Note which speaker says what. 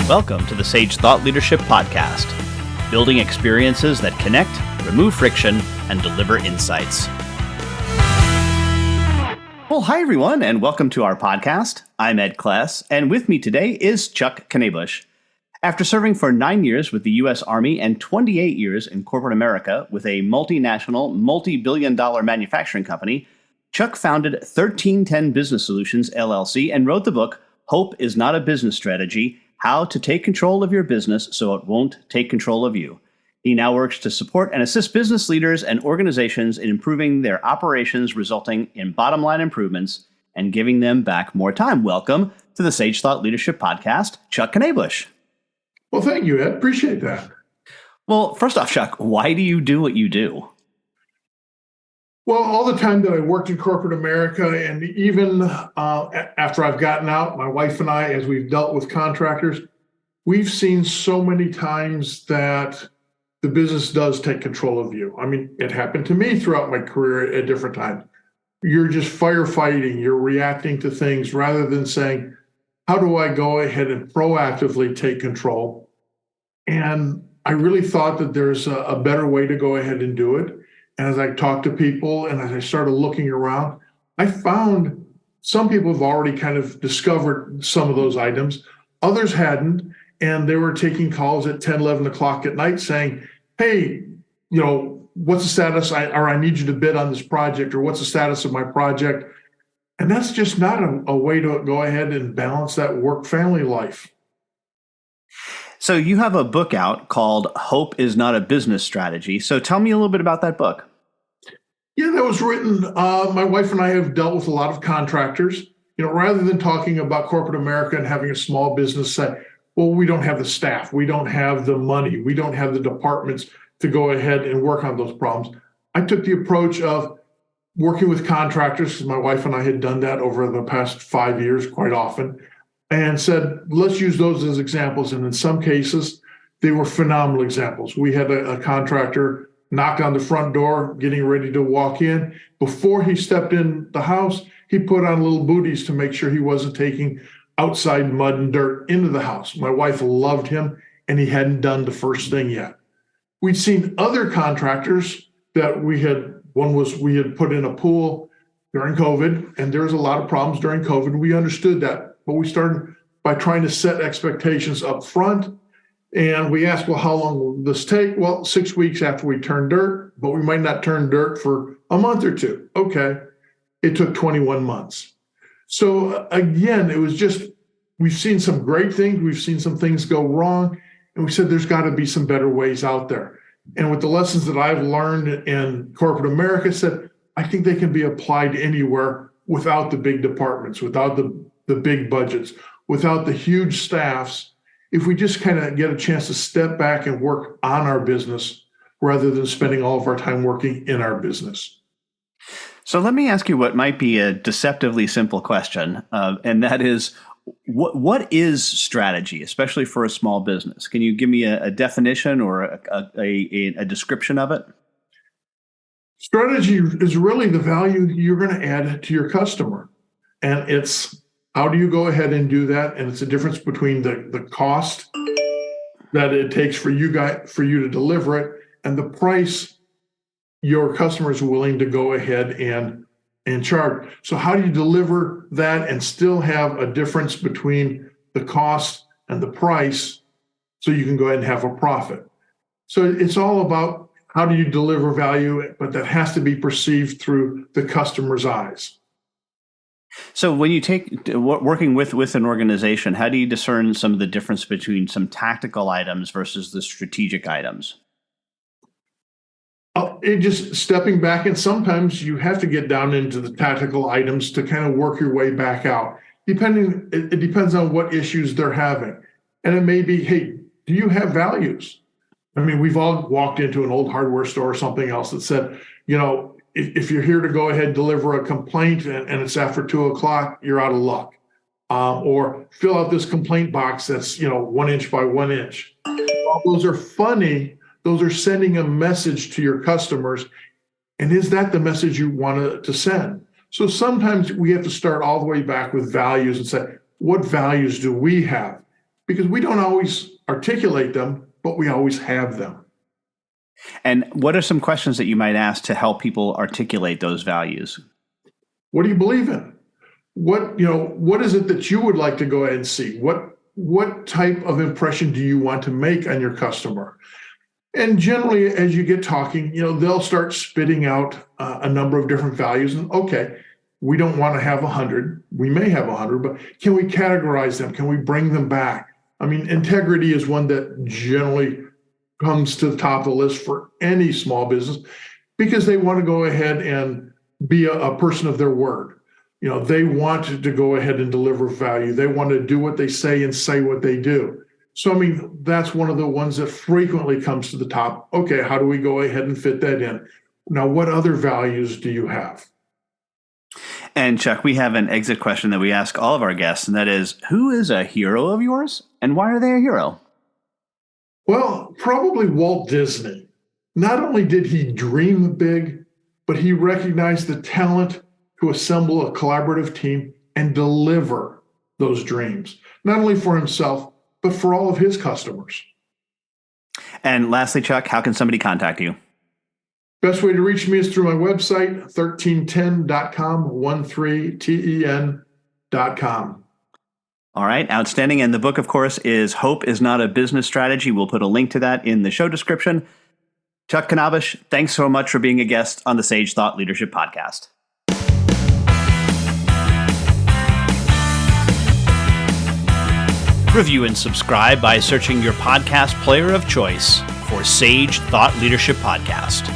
Speaker 1: Welcome to the Sage Thought Leadership Podcast, building experiences that connect, remove friction, and deliver insights. Well, hi everyone, and welcome to our podcast. I'm Ed Kless, and with me today is Chuck Knabusch. After serving for 9 years with the U.S. Army and 28 years in corporate America with a multinational, multi-billion-dollar manufacturing company, Chuck founded 1310 Business Solutions, LLC, and wrote the book, Hope is Not a Business Strategy, How to Take Control of Your Business So It Won't Take Control of You. He now works to support and assist business leaders and organizations in improving their operations, resulting in bottom-line improvements and giving them back more time. Welcome to the Sage Thought Leadership Podcast, Chuck Knabusch.
Speaker 2: Well, thank you, Ed. Appreciate that.
Speaker 1: Well, first off, Chuck, why do you do what you do?
Speaker 2: Well, all the time that I worked in corporate America, and even after I've gotten out, my wife and I, as we've dealt with contractors, we've seen so many times that the business does take control of you. I mean, it happened to me throughout my career at different times. You're just firefighting, you're reacting to things rather than saying, how do I go ahead and proactively take control? And I really thought that there's a better way to go ahead and do it. And as I talked to people and as I started looking around, I found some people have already kind of discovered some of those items. Others hadn't. And they were taking calls at 10, 11 o'clock at night saying, hey, what's the status? I need you to bid on this project, or what's the status of my project? And that's just not a way to go ahead and balance that work-family life.
Speaker 1: So you have a book out called Hope is Not a Business Strategy. So tell me a little bit about that book.
Speaker 2: Yeah, that was written. My wife and I have dealt with a lot of contractors. Rather than talking about corporate America and having a small business say, well, we don't have the staff, we don't have the money, we don't have the departments to go ahead and work on those problems. I took the approach of working with contractors, because my wife and I had done that over the past 5 years quite often, and said, let's use those as examples. And in some cases, they were phenomenal examples. We had a contractor knock on the front door, getting ready to walk in. Before he stepped in the house, he put on little booties to make sure he wasn't taking outside mud and dirt into the house. My wife loved him, and he hadn't done the first thing yet. We'd seen other contractors that we had put in a pool during COVID, and there was a lot of problems during COVID. We understood that, but we started by trying to set expectations up front. And we asked, well, how long will this take? Well, 6 weeks after we turn dirt, but we might not turn dirt for a month or two. Okay. It took 21 months. So again, it was just, we've seen some great things. We've seen some things go wrong. And we said, there's got to be some better ways out there. And with the lessons that I've learned in corporate America, said, I think they can be applied anywhere without the big departments, without the big budgets, without the huge staffs. If we just kind of get a chance to step back and work on our business rather than spending all of our time working in our business.
Speaker 1: So let me ask you what might be a deceptively simple question, and that is, what is strategy, especially for a small business? Can you give me a definition or a description of it?
Speaker 2: Strategy is really the value you're going to add to your customer. And it's how do you go ahead and do that? And it's a difference between the cost that it takes for you to deliver it and the price your customer is willing to go ahead and charge. So how do you deliver that and still have a difference between the cost and the price so you can go ahead and have a profit? So it's all about how do you deliver value, but that has to be perceived through the customer's eyes.
Speaker 1: So when you take working with an organization, how do you discern some of the difference between some tactical items versus the strategic items?
Speaker 2: It just stepping back, and sometimes you have to get down into the tactical items to kind of work your way back out. It depends on what issues they're having. And it may be, hey, do you have values? I mean, we've all walked into an old hardware store or something else that said, if you're here to go ahead and deliver a complaint and it's after 2 o'clock, you're out of luck. Or fill out this complaint box that's 1 inch by 1 inch. While those are funny, those are sending a message to your customers. And is that the message you want to send? So sometimes we have to start all the way back with values and say, what values do we have? because we don't always articulate them, but we always have them.
Speaker 1: And what are some questions that you might ask to help people articulate those values?
Speaker 2: What do you believe in? What is it that you would like to go ahead and see? What type of impression do you want to make on your customer? And generally, as you get talking, they'll start spitting out a number of different values. And okay, we don't want to have 100. We may have 100, but can we categorize them? Can we bring them back? I mean, integrity is one that generally comes to the top of the list for any small business because they want to go ahead and be a person of their word. They want to go ahead and deliver value. They want to do what they say and say what they do. So, I mean, that's one of the ones that frequently comes to the top. Okay, how do we go ahead and fit that in? Now, what other values do you have?
Speaker 1: And Chuck, we have an exit question that we ask all of our guests, and that is, who is a hero of yours and why are they a hero?
Speaker 2: Well, probably Walt Disney. Not only did he dream big, but he recognized the talent to assemble a collaborative team and deliver those dreams, not only for himself, but for all of his customers.
Speaker 1: And lastly, Chuck, how can somebody contact you?
Speaker 2: Best way to reach me is through my website, 13ten.com, 13ten.com.
Speaker 1: All right, outstanding. And the book, of course, is Hope is Not a Business Strategy. We'll put a link to that in the show description. Chuck Knabusch, thanks so much for being a guest on the Sage Thought Leadership Podcast.
Speaker 3: Review and subscribe by searching your podcast player of choice for Sage Thought Leadership Podcast.